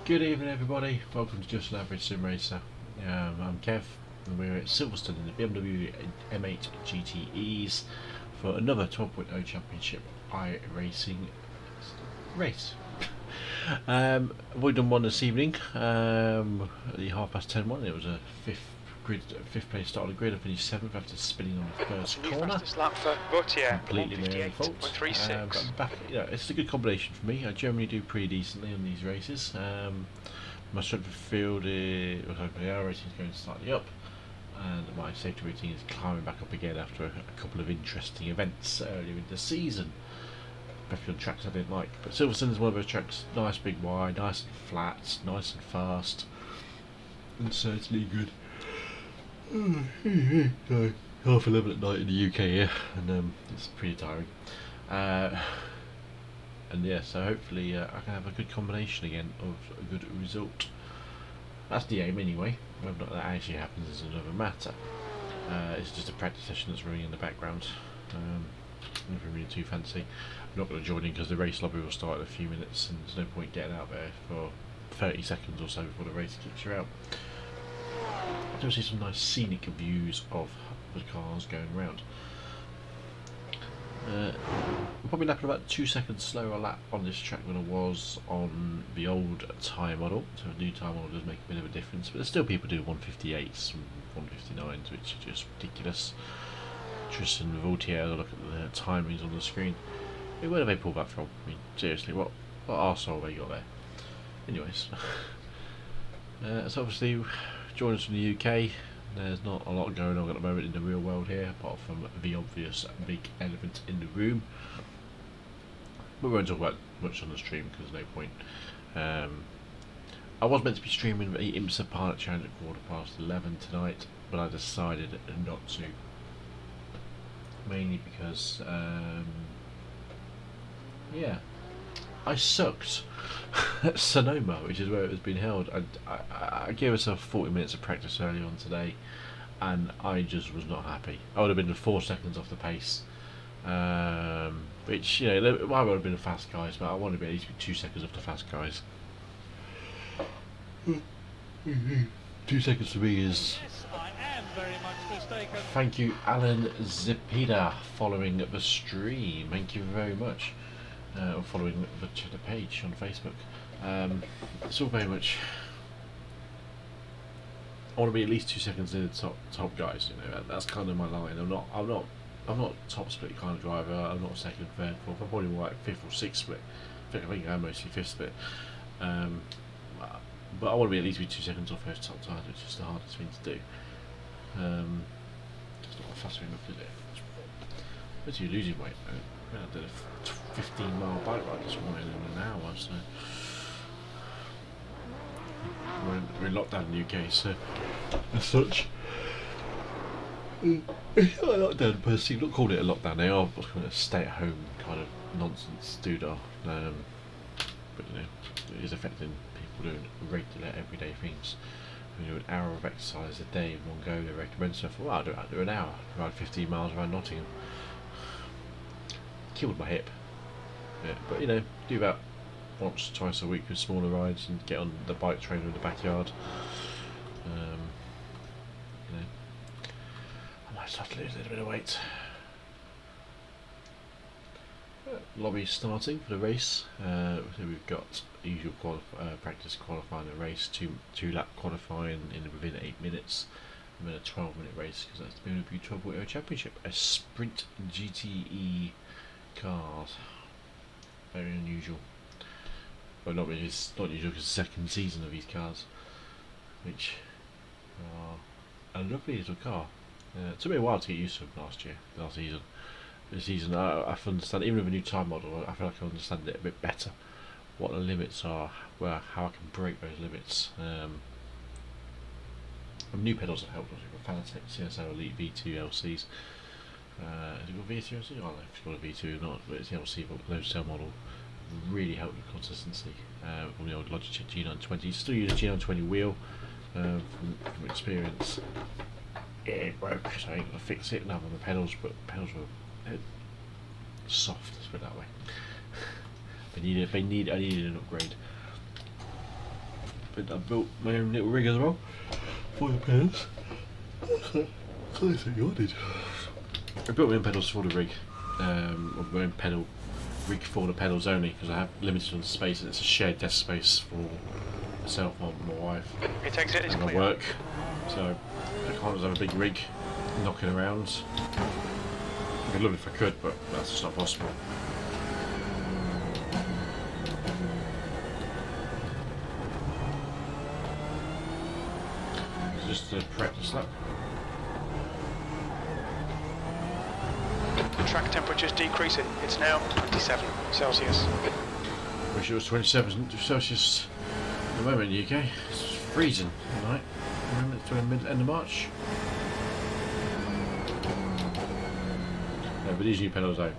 Good evening, everybody. Welcome to Just an Average Sim Racer. I'm Kev, and we're at Silverstone in the BMW M8 GTEs for another 12.0 Championship iRacing race. I've already done one this evening. At the 10:30 one. It was a fifth place start on the grid. I finished 7th after spinning on the first corner. Lap for Gautier, Completely my own fault. But I'm back. It's a good combination for me. I generally do pretty decently on these races. My strength of field is the iRacing is going slightly up, and my safety routine is climbing back up again after a couple of interesting events earlier in the season. Especially on tracks I didn't like. But Silverstone is one of those tracks, nice big wide, nice and flat, nice and fast, and certainly good. So, 11:30 at night in the UK here, and it's pretty tiring. And yeah, so hopefully I can have a good combination again of a good result. That's the aim anyway. Whether or not that actually happens is another matter. It's just a practice session that's running in the background. Nothing really too fancy. I'm not going to join in because the race lobby will start in a few minutes, and there's no point getting out there for 30 seconds or so before the race kicks you out. I do see some nice scenic views of the cars going around. We're probably lapping about 2 seconds slower lap on this track than I was on the old tyre model, so a new tyre model does make a bit of a difference, but there's still people do 158s and 159s, which is just ridiculous. Tristan Vautier, look at the timings on the screen. I mean, where do they pull that from? I mean, seriously, what arsehole have they got there? Anyways, so obviously joining us from the UK. There's not a lot going on at the moment in the real world here, apart from the obvious big elephant in the room. But we won't talk about much on the stream because there's no point. I was meant to be streaming the IMSA Pilot Challenge at 11:15 tonight, but I decided not to. Mainly because, yeah, I sucked at Sonoma, which is where it was being held. I gave myself 40 minutes of practice early on today, and I just was not happy. I would have been 4 seconds off the pace, which, you know, I would have been the fast guys, but I want to be at least 2 seconds off the fast guys. 2 seconds for me is... Thank you, Alan Zepeda, following the stream. Thank you very much. Or following the page on Facebook. It's all very much. I want to be at least 2 seconds in the top guys. You know, that's kind of my line. I'm not top split kind of driver. I'm not second, third, fourth. I'm probably more like fifth or sixth split. I think I'm mostly fifth split. But I want to be at least 2 seconds off those top tires, which is the hardest thing to do. It's not fast enough, is it? But you're losing weight though. I did a 15-mile bike ride this morning in an hour, so we're in lockdown in the UK, so as such, it's not a lockdown per se. Not called it a lockdown. They are kind of stay-at-home kind of nonsense doodah, but you know, it is affecting people doing regular, everyday things. We do an hour of exercise a day in one go. They recommend stuff. Well, I'll do an hour. Ride 15 miles around Nottingham. Killed my hip. Yeah, but you know, do that once, twice a week with smaller rides and get on the bike trainer in the backyard. You know, I might start to lose a little bit of weight. Lobby starting for the race. So we've got the usual practice qualifying the race, two lap qualifying within 8 minutes, and then a 12-minute race because that's the BMW 12.0 Championship, a Sprint GTE cars. Very unusual. Well, not really. It's not usual because it's the second season of these cars, which are a lovely little car. It took me a while to get used to them last season. This season, I understand, even with a new time model, I feel like I understand it a bit better. What the limits are, how I can break those limits. New pedals have helped. We've got Fanatec CSO Elite V2 LCs. Has it got V2 LC? I don't know if it's got a V2 or not, but it's the LC low cell model. Really helped with consistency. From the old Logitech G920. Still use a G920 wheel from experience. Yeah, it broke, so I ain't gonna fix it. Now on the pedals, but pedals were soft, let's put it that way. I needed an upgrade. but I built my own little rig as well for the pedals. I built my own pedals for the rig, or my own pedal rig for the pedals only, because I have limited on the space, and it's a shared desk space for myself and my wife and my work. So I can't just have a big rig knocking around. I'd love it if I could, but that's just not possible. Just a practice lap. The track temperature is decreasing. It's now 27 Celsius. Wish it was 27 Celsius at the moment in the UK. It's freezing tonight. Remember, it's the end of March. But these new pedals though,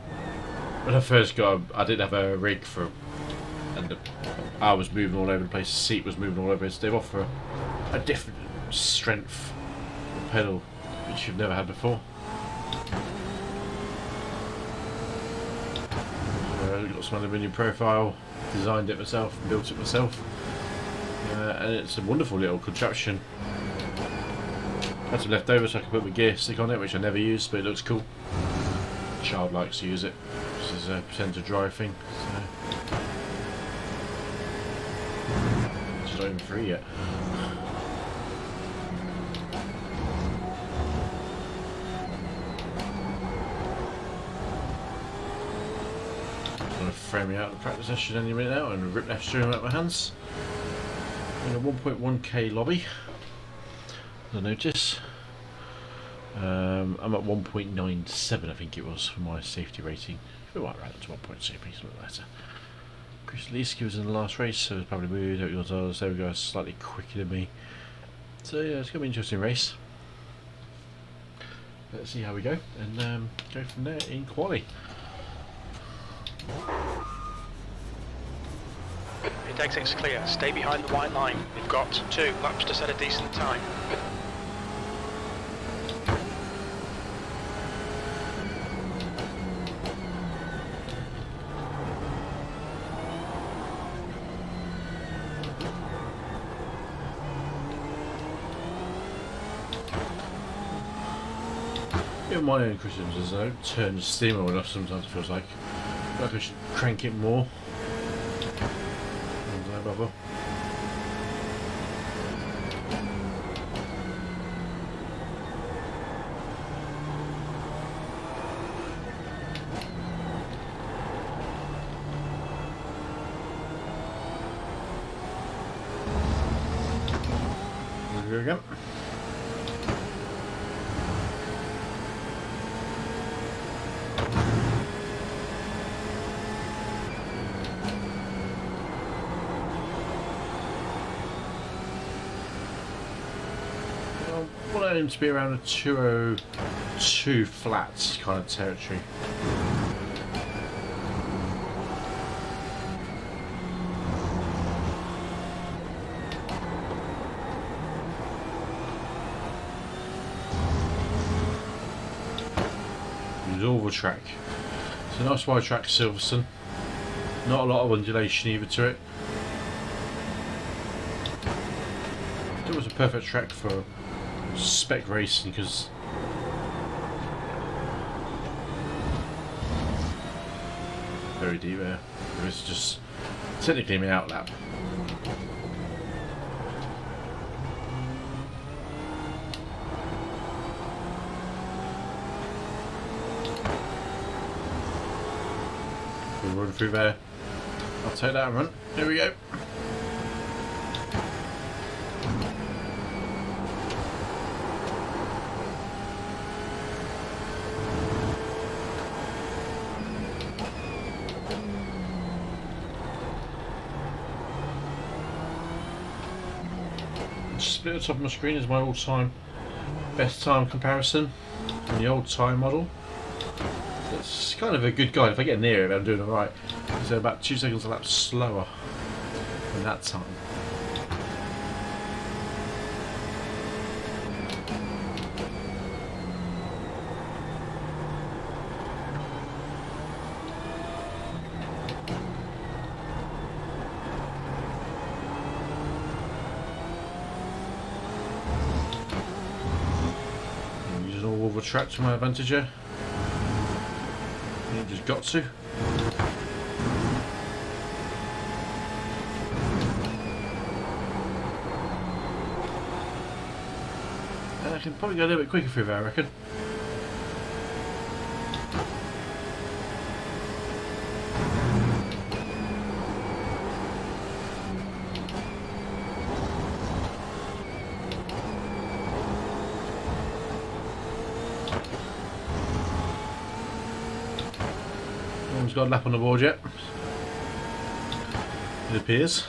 when I first got them, I didn't have a rig for them, and I was moving all over the place, the seat was moving all over it, so they offer a different strength of pedal which you've never had before. Got some aluminium profile, designed it myself, built it myself, and it's a wonderful little contraption. Had some left over so I could put my gear stick on it, which I never use, but it looks cool. Child likes to use it. This is a pretend to drive thing. So. It's not even free yet. I'm going to frame me out the practice session any minute now and rip left steering out of my hands. In a 1.1k lobby. I notice. I'm at 1.97, I think it was, for my safety rating. We might write that to 1.2, please, a little better. Chris Leesky was in the last race, so it's probably moved. There we go, slightly quicker than me. So yeah, it's going to be an interesting race. Let's see how we go, and go from there in quali. Pit exit's clear. Stay behind the white line. You've got 2 laps to set a decent time. My own criticisms is I don't turn the steam oil enough sometimes, it feels like. I feel like I should crank it more. No bother. There we go. I aim to be around a 202 flat kind of territory. Use oval track. It's a nice wide track, Silverstone. Not a lot of undulation either to it. It was a perfect track for spec racing because very deep there. It was just technically my out lap. We'll run through there. I'll take that and run. Here we go. Split at the top of my screen is my all-time best time comparison in the old time model. It's kind of a good guide. If I get near it, I'm doing alright. So about 2 seconds a lap slower than that time. track to my advantage here. You just got to. And I can probably go a little bit quicker through there, I reckon. Got a lap on the board yet, it appears.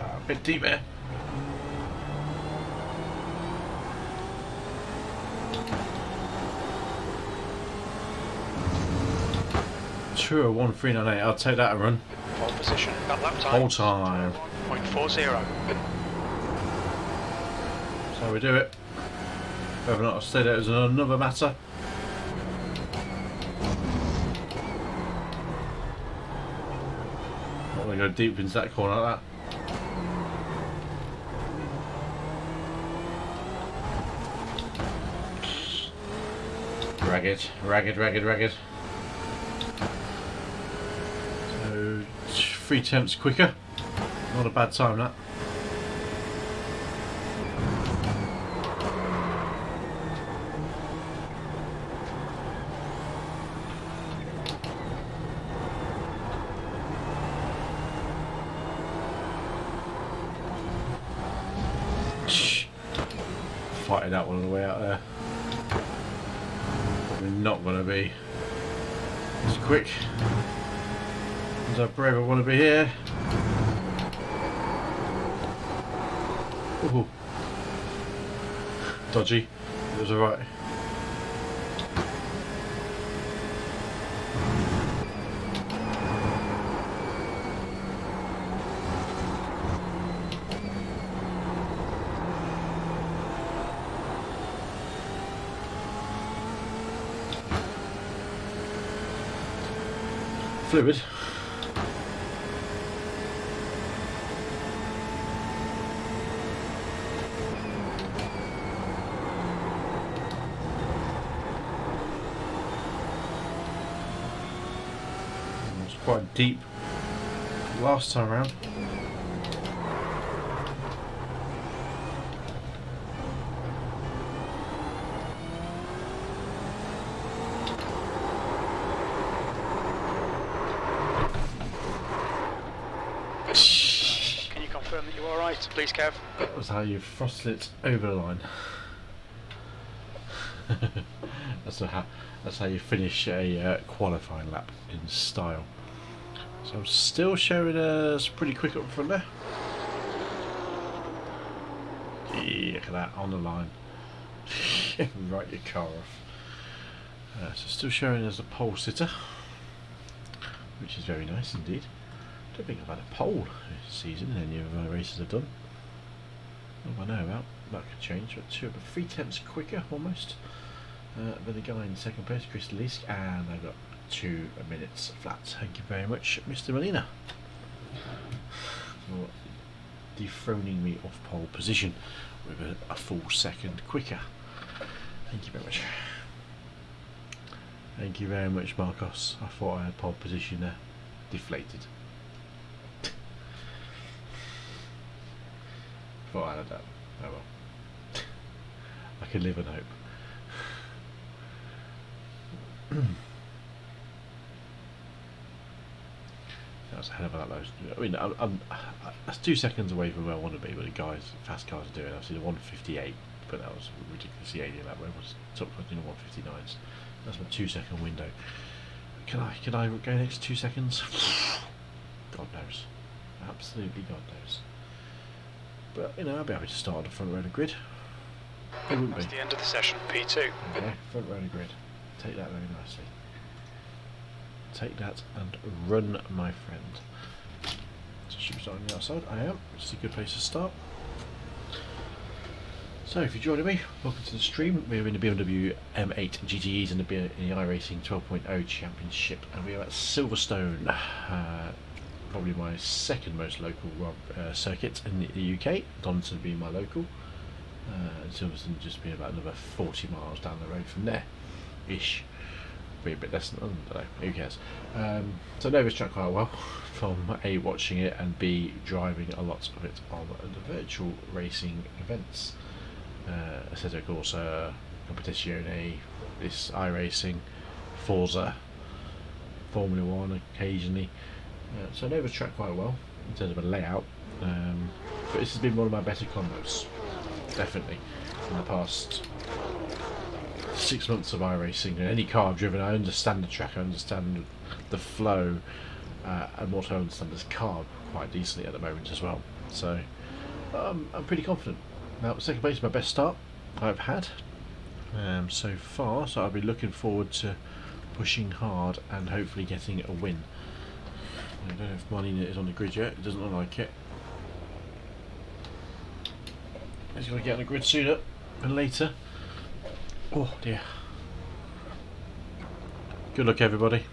A bit deep there. True, 1:398. I'll take that a run. Pole position, that lap time. Whole time. 1.40. So we do it. Whether or not I stay there is another matter. Not going to go deep into that corner like that. Ragged, ragged, ragged, ragged. 3/10 quicker, not a bad time that. Fighting that one on the way out there. Probably not going to be as quick as I brave I want to be here. Ooh. Dodgy. It was alright. Fluid. Quite deep last time around. Can you confirm that you're alright, please, Kev? That was how you throttle it over the line. That's how you finish a qualifying lap in style. So I'm still showing us pretty quick up front there. Yeah, look at that, on the line. Write your car off. So still showing as a pole sitter, which is very nice indeed. Don't think I've had a pole this season in any of my races I've done. What do I know about? That could change, but 3/10 quicker almost than the guy in second place, Chris Lisk, and I got 2 minutes flat. Thank you very much, Mr. Molina, for dethroning me off pole position with a full second quicker. Thank you very much. Thank you very much, Marcos. I thought I had pole position there. Deflated. Thought I had that. Oh well. I can live and hope. That's a hell of a lot. I mean, that's 2 seconds away from where I want to be, but the guys, fast cars are doing. I've seen a 1:58, but that was ridiculously alien. That way was top 1:59s. That's my 2 second window. Can I go next 2 seconds? God knows, absolutely God knows. But you know, I'll be happy to start on the front row of the grid. It wouldn't That's be. the end of the session, P2. Okay, front row of the grid. Take that very nicely. Take that and run, my friend. So should we start on the outside? I am, which is a good place to start. So if you're joining me, welcome to the stream. We're in the BMW M8 GTEs in the iRacing 12.0 Championship, and we are at Silverstone, probably my second most local circuit in the UK, Donington being my local, Silverstone just being about another 40 miles down the road from there, ish. Be a bit less than, I don't know, who cares. So I know this track quite well from A, watching it, and B, driving a lot of it on the virtual racing events. Essere Corsa, Competizione, this iRacing, Forza, Formula 1 occasionally. So I know the track quite well in terms of a layout, but this has been one of my better combos, definitely, in the past 6 months of iRacing. Any car I've driven, I understand the track, I understand the flow, and also I understand this car quite decently at the moment as well. So I'm pretty confident. Now, second place is my best start I've had so far, so I'll be looking forward to pushing hard and hopefully getting a win. I don't know if Marlena is on the grid yet, it doesn't look like it. He's going to get on the grid sooner than later. Oh dear. Good luck, everybody.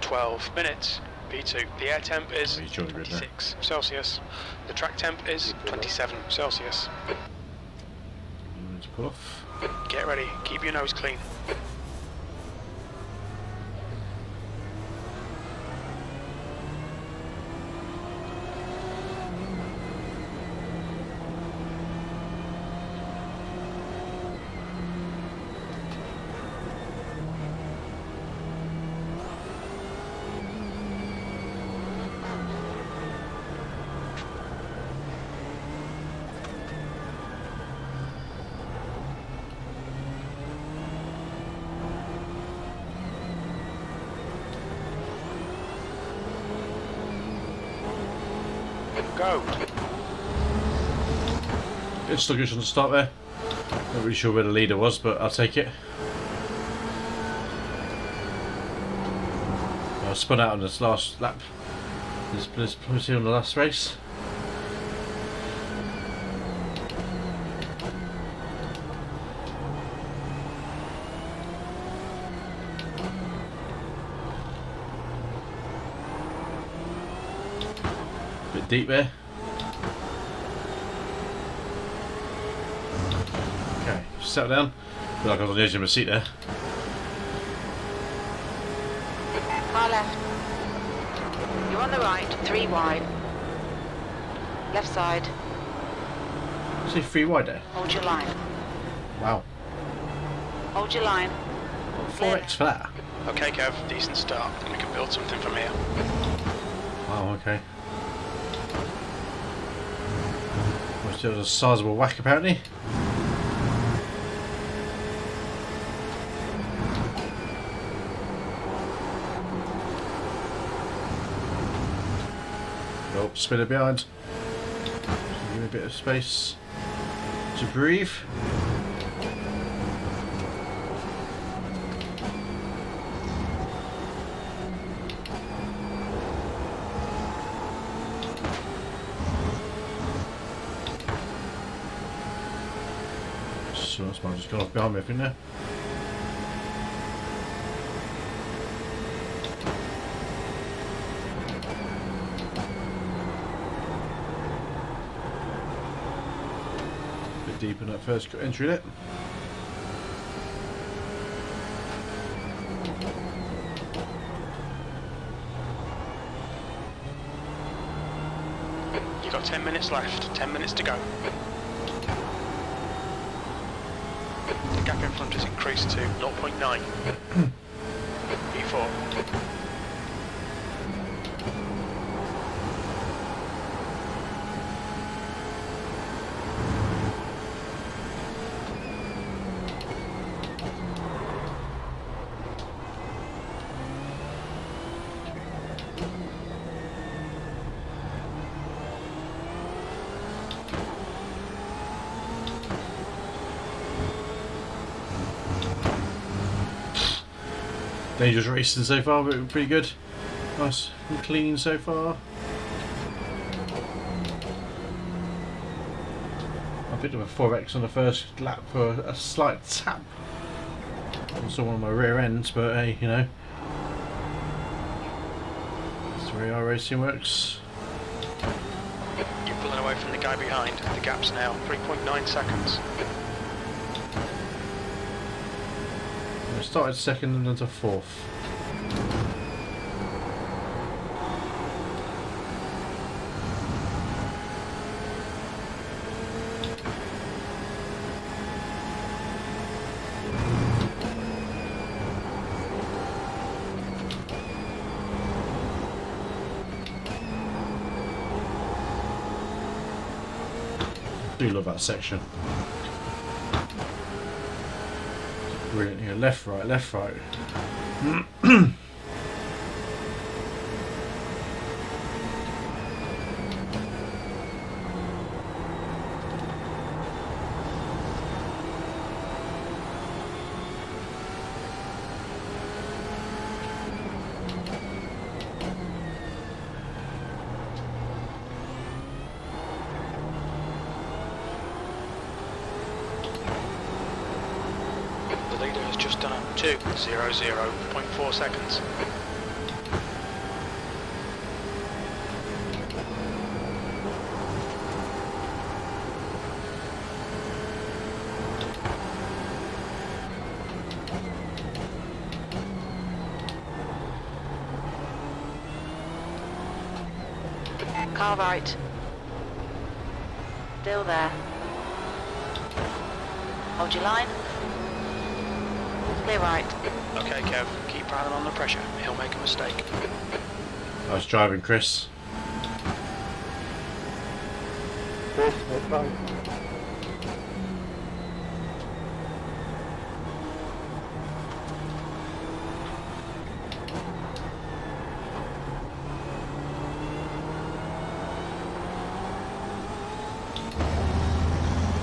12 minutes. P2. The air temp is Oh, 26 Celsius. The track temp is 27 Celsius. You need to pull off. Get ready. Keep your nose clean. Go. Bit sluggish on the start there. Not really sure where the leader was, but I'll take it. I spun out on this last lap. This pussy on the last race. Bit deep there. Okay, settle down. Feel like I was on the edge of my seat there. Car left. You're on the right, 3 wide. Left side. See 3 wide there. Hold your line. Wow. Hold your line. 4x for that. Okay, Kev. Decent start. We can build something from here. Wow, okay. Well, still a sizable whack apparently. Oh, spinner behind. Give me a bit of space to breathe. So that's why I just got off behind me, I think there. Bit deep in that first entry there. You've got 10 minutes left. 10 minutes to go. The gap in front has increased to 0.9. P4. Dangerous racing so far, but pretty good. Nice and clean so far. bit of a 4x on the first lap for a slight tap. Also one of my rear ends, but hey, you know, that's the way iRacing works. You're pulling away from the guy behind. The gap's now 3.9 seconds. I started second and then to fourth. I do love that section. Brilliant here. Left, right, left, right. The leader has just done a 2:00.4 seconds. Car right. Still there. Hold your line. Clear right. Okay, Kev, keep piling on the pressure. He'll make a mistake. Nice driving, Chris.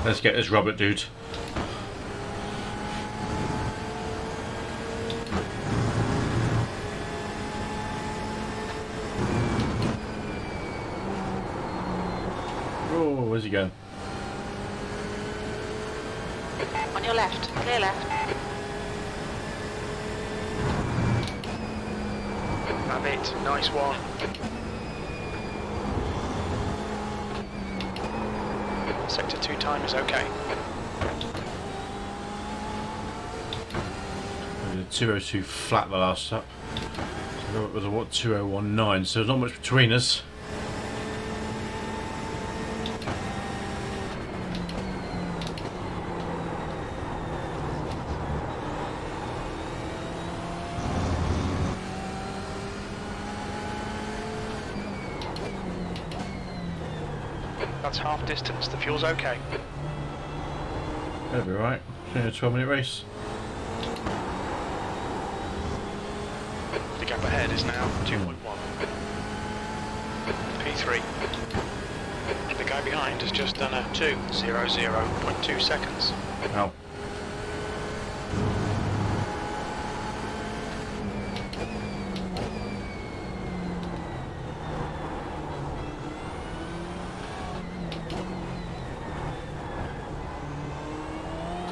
Let's get this Robert dude. Oh, where's he going? On your left. Clear left. Have it. Nice one. Sector 2 time is okay. We did 202 flat the last lap. So it was a what, 2019, so there's not much between us. That's half distance. The fuel's okay. That'll be right. It's only a 12-minute race. The gap ahead is now 2.1. P3. The guy behind has just done a 2:00.2 seconds. Wow.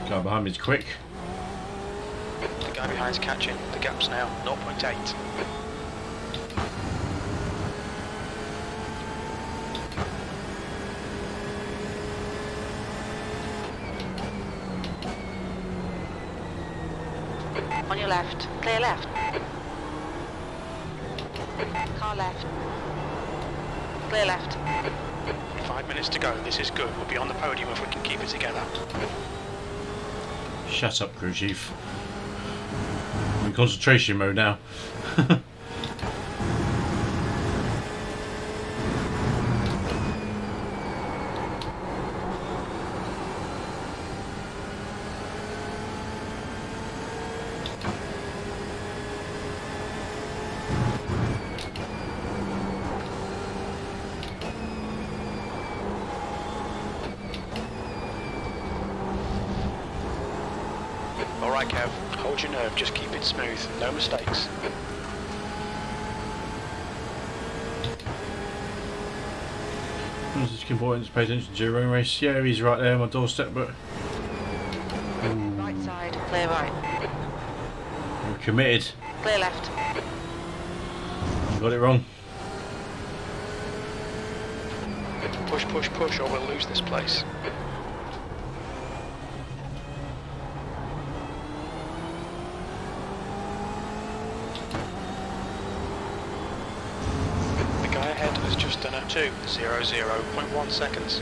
Guy behind me is quick. The guy behind's catching. The gap's now 0.8. On your left. Clear left. Car left. Clear left. 5 minutes to go. This is good. We'll be on the podium if we can keep it together. Shut up, crew chief. I'm in concentration mode now. Alright, Kev. Hold your nerve. Just keep it smooth. No mistakes. It's important to pay attention to your own race. Yeah, he's right there on my doorstep, but Right side, clear right. you're committed. Clear left. You got it wrong. Push, push, push, or we'll lose this place. The guy ahead has just done a 2:00.1 seconds.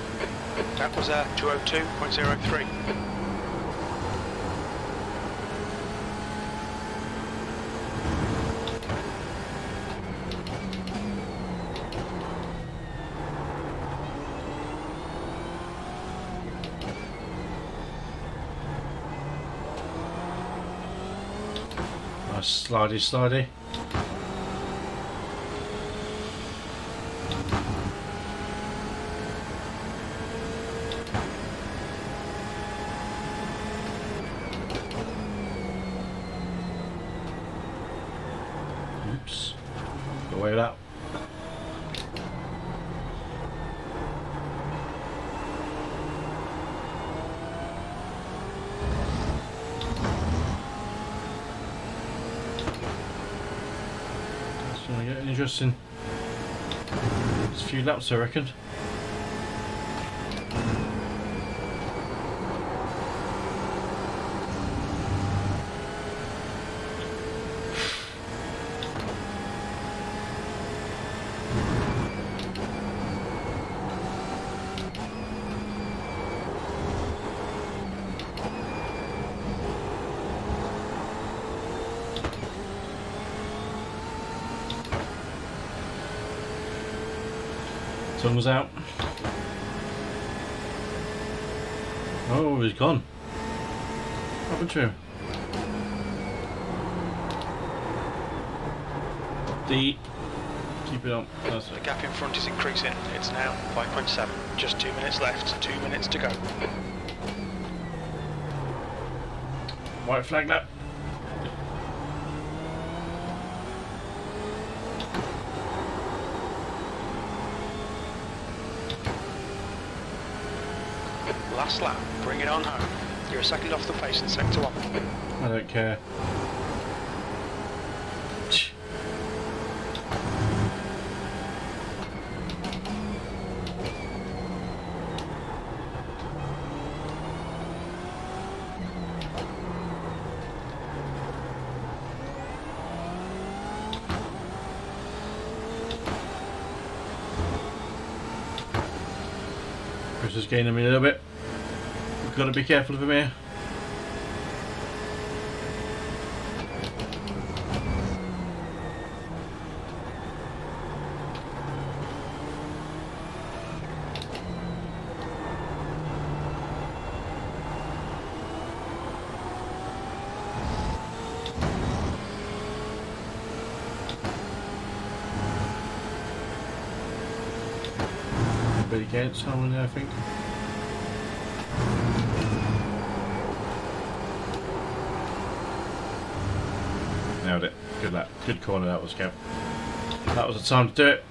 That was a 2:02.03. Nice slidey, slidey. Oops. Got away with that. It's going to get interesting. It's a few laps, I reckon. Sun was out. Oh, he's gone. What happened to him? Keep it on. That's The it. gap in front is increasing. It's now 5.7. Just 2 minutes left. 2 minutes to go. White flag lap. Last lap. Bring it on home. You're a second off the pace in sector 1. I don't care. Chris is gaining me a little bit. We've got to be careful of him here. But against someone there, I think. Nailed it. Good lap. Good corner that was, Kev. That was the time to do it.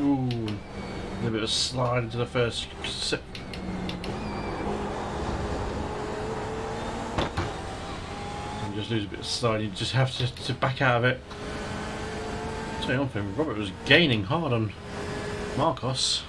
Ooh. A little bit of a slide into the first sip. You just lose a bit of slide. You just have to back out of it. Tell you one thing, Robert was gaining hard on Marcos.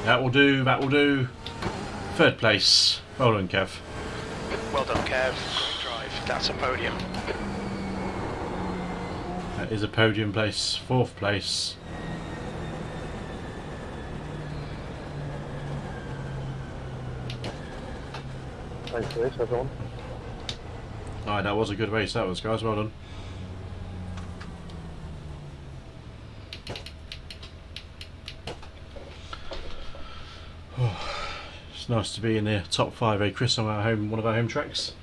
That will do, that will do. Third place. Well done, Kev. Well done, Kev. Great drive. That's a podium. That is a podium place. Fourth place. Thanks for this, everyone. Alright, that was a good race, that was, guys. Well done. It's nice to be in the top 5, eh, Chris, on one of our home tracks.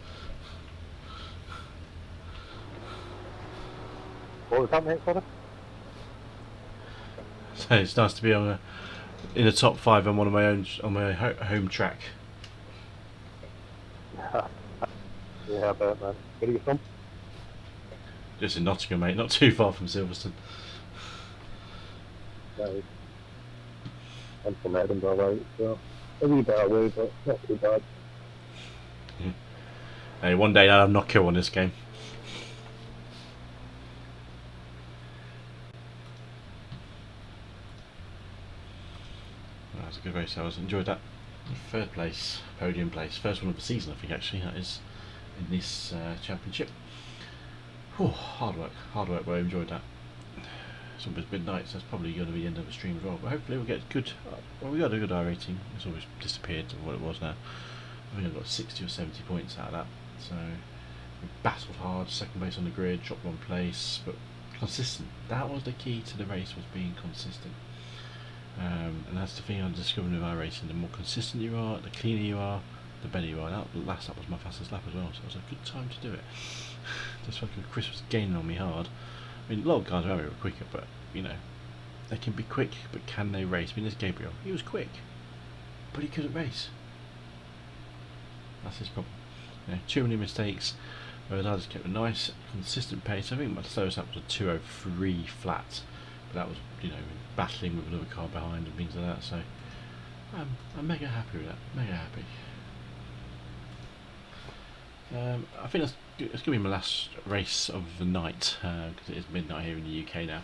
What was that, mate? Sorry? So it's nice to be in the top 5 on my home track. Yeah, I bet, man. Where are you from? Just in Nottingham, mate, not too far from Silverstone. Right. I'm from Edinburgh, right? So a wee bit away, but not too bad. Hey, one day I'll have knock kill on this game. That was a good race. I enjoyed that. 3rd place, podium place, first one of the season, I think. Actually, that is in this championship. Whew, hard work, but I enjoyed that. It's almost midnight, so that's probably going to be the end of the stream as well. But hopefully we'll get good. Well, we got a good iRacing. It's always disappeared to what it was now. I think I got 60 or 70 points out of that. So we battled hard, 2nd place on the grid, dropped 1 place, but consistent. That was the key to the race, was being consistent. And that's the thing I discovered with iRacing. The more consistent you are, the cleaner you are, the better you are. That last lap was my fastest lap as well, so it was a good time to do it. Just like Chris was gaining on me hard. I mean, a lot of guys were quicker, but you know, they can be quick, but can they race? I mean, there's Gabriel. He was quick, but he couldn't race. That's his problem. You know, too many mistakes. Whereas I just kept a nice, consistent pace. I think my slowest lap was a 2:03 flat, but that was, you know, battling with another car behind and things like that. So I'm mega happy with that. Mega happy. I think it's going to be my last race of the night, because it is midnight here in the UK now.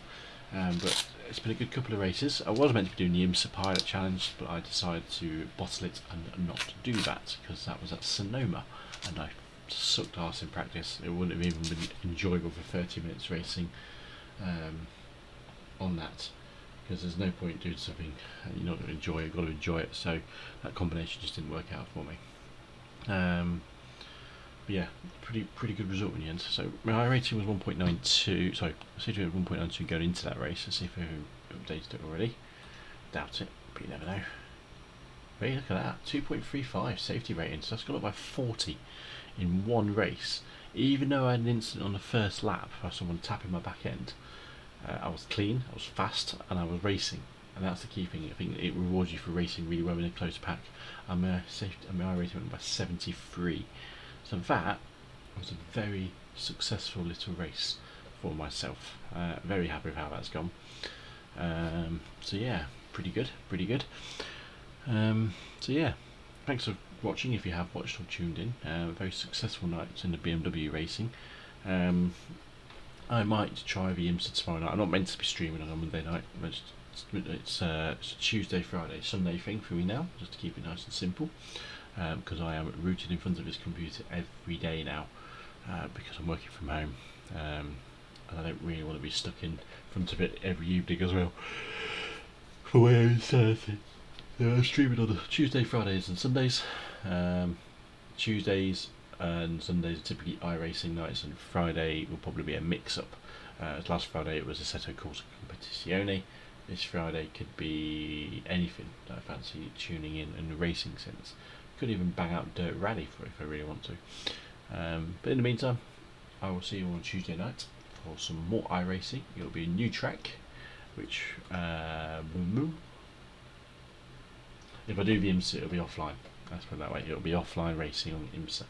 But it's been a good couple of races. I was meant to be doing the IMSA Pilot Challenge, but I decided to bottle it and not do that, because that was at Sonoma, and I sucked arse in practice. It wouldn't have even been enjoyable for 30 minutes racing on that, because there's no point doing something you're not going to enjoy. You've got to enjoy it. So that combination just didn't work out for me. But yeah, pretty good result in the end. So my rating was 1.92. Sorry, I said it was 1.92 going into that race. Let's see if we've updated it already. Doubt it, but you never know. Hey, look at that, 2.35 safety rating. So that's gone up by 40 in one race. Even though I had an incident on the first lap of someone tapping my back end, I was clean, I was fast, and I was racing. And that's the key thing. I think it rewards you for racing really well in a close pack. My rating went by 73. So that was a very successful little race for myself. Very happy with how that's gone. So yeah, pretty good. So yeah, thanks for watching if you have watched or tuned in. Very successful nights in the BMW racing. I might try the IMSA tomorrow night. I'm not meant to be streaming on a Monday night. It's a Tuesday, Friday, Sunday thing for me now, just to keep it nice and simple. Because I am rooted in front of this computer every day now, because I'm working from home, and I don't really want to be stuck in front of it every evening as well. For my own sanity. I'm streaming on Tuesday, Fridays and Sundays. Tuesdays and Sundays are typically iRacing nights, and Friday will probably be a mix-up. Last Friday it was Assetto Corsa Competizione. This Friday could be anything that I fancy tuning in the racing sense. Could even bang out Dirt Rally for it if I really want to. But in the meantime, I will see you on Tuesday night for some more iRacing. It'll be a new track, which if I do the IMSA, it'll be offline. Let's put it that way. It'll be offline racing on IMSA. I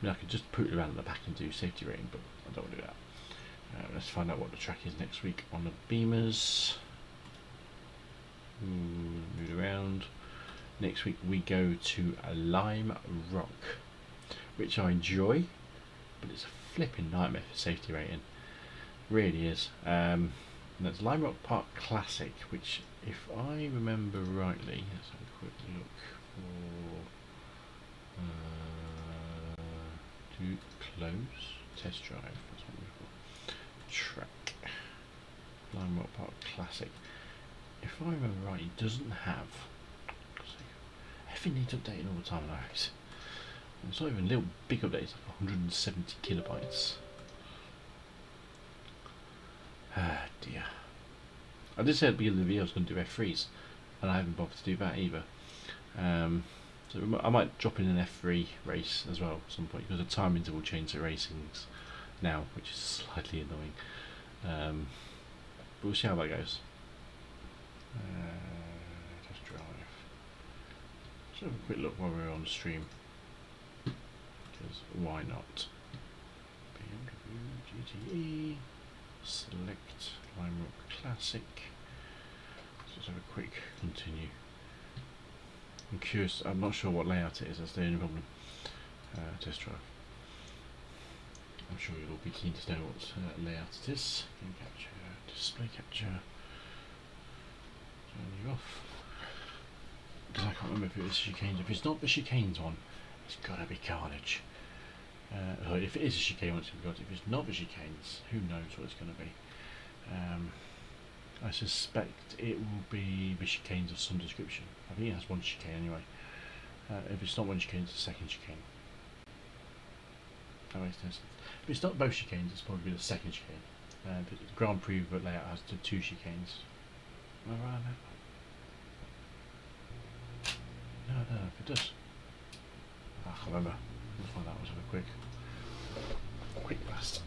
mean, I could just put it around at the back and do safety rating, but I don't want to do that. Let's find out what the track is next week on the Beamers. Move around. Next week we go to Lime Rock, which I enjoy, but it's a flipping nightmare for safety rating. Really is. And that's Lime Rock Park Classic, which, if I remember rightly, let's have a quick look for too close test drive. That's what we've got. Track Lime Rock Park Classic. If I remember right, it doesn't have. Everything needs updating all the time now. It's not even little big updates, like 170 kilobytes. Ah dear. I did say at the beginning of the video I was going to do F3s, and I haven't bothered to do that either. So I might drop in an F3 race as well at some point, because the time interval change at racings now, which is slightly annoying. But we'll see how that goes. Test drive. Let's have a quick look while we're on stream, because why not? BMW GTE, select Lime Rock Classic. Let's have a quick continue. I'm curious, I'm not sure what layout it is, that's the only problem. Test drive. I'm sure you'll all be keen to know what layout it is. Game capture, display capture. Turn you off. Because I can't remember if it was chicanes. If it's not the chicanes one, it's gotta be carnage. If it is a chicane one, it's gonna be carnage. If it's not the chicanes, who knows what it's gonna be. I suspect it will be the chicanes of some description. I think it has one chicane anyway. If it's not one chicane, it's the second chicane. That makes no sense. If it's not both chicanes, it's probably the second chicane. The Grand Prix layout has the 2 chicanes. Am I right on that? No, I don't know if it does. I can't remember. We'll find out. Let's have a quick blast.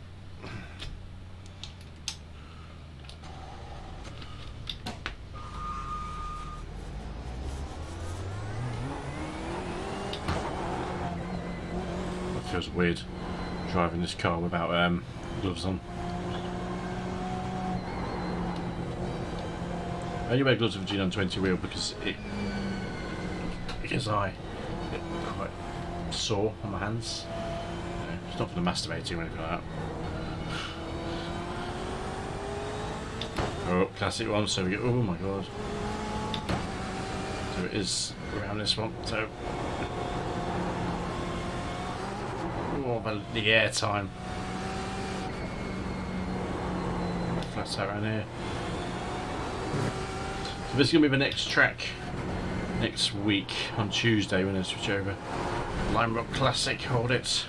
It feels weird driving this car without gloves on. I only wear gloves with a G920 wheel because I get quite sore on my hands. It's not for the masturbating or anything like that. Oh, classic one, so we get, oh my god. So it is around this one, so. Oh, the air time. Flat out around here. So this is going to be the next track next week on Tuesday when I switch over. Lime Rock Classic, hold it. So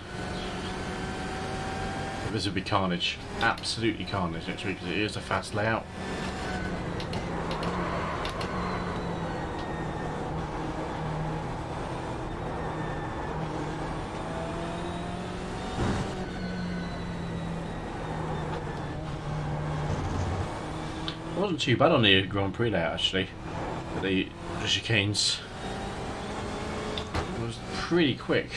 this will be carnage. Absolutely carnage next week because it is a fast layout. It wasn't too bad on the Grand Prix layout actually, but the chicanes was pretty quick.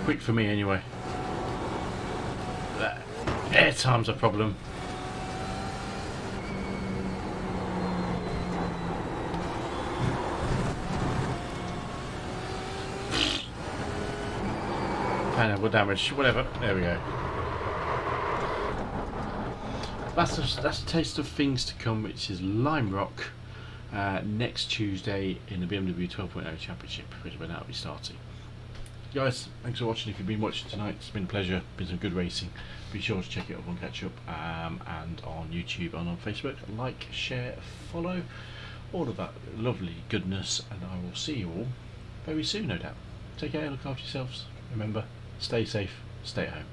Quick for me anyway. That air time's a problem. Panel damage, whatever. There we go. That's a taste of things to come, which is Lime Rock next Tuesday in the BMW 12.0 Championship, which will now be starting. Guys, thanks for watching. If you've been watching tonight, it's been a pleasure. Been some good racing. Be sure to check it out on Catch Up and on YouTube and on Facebook. Like, share, follow, all of that lovely goodness, and I will see you all very soon, no doubt. Take care, look after yourselves. Remember, stay safe, stay at home.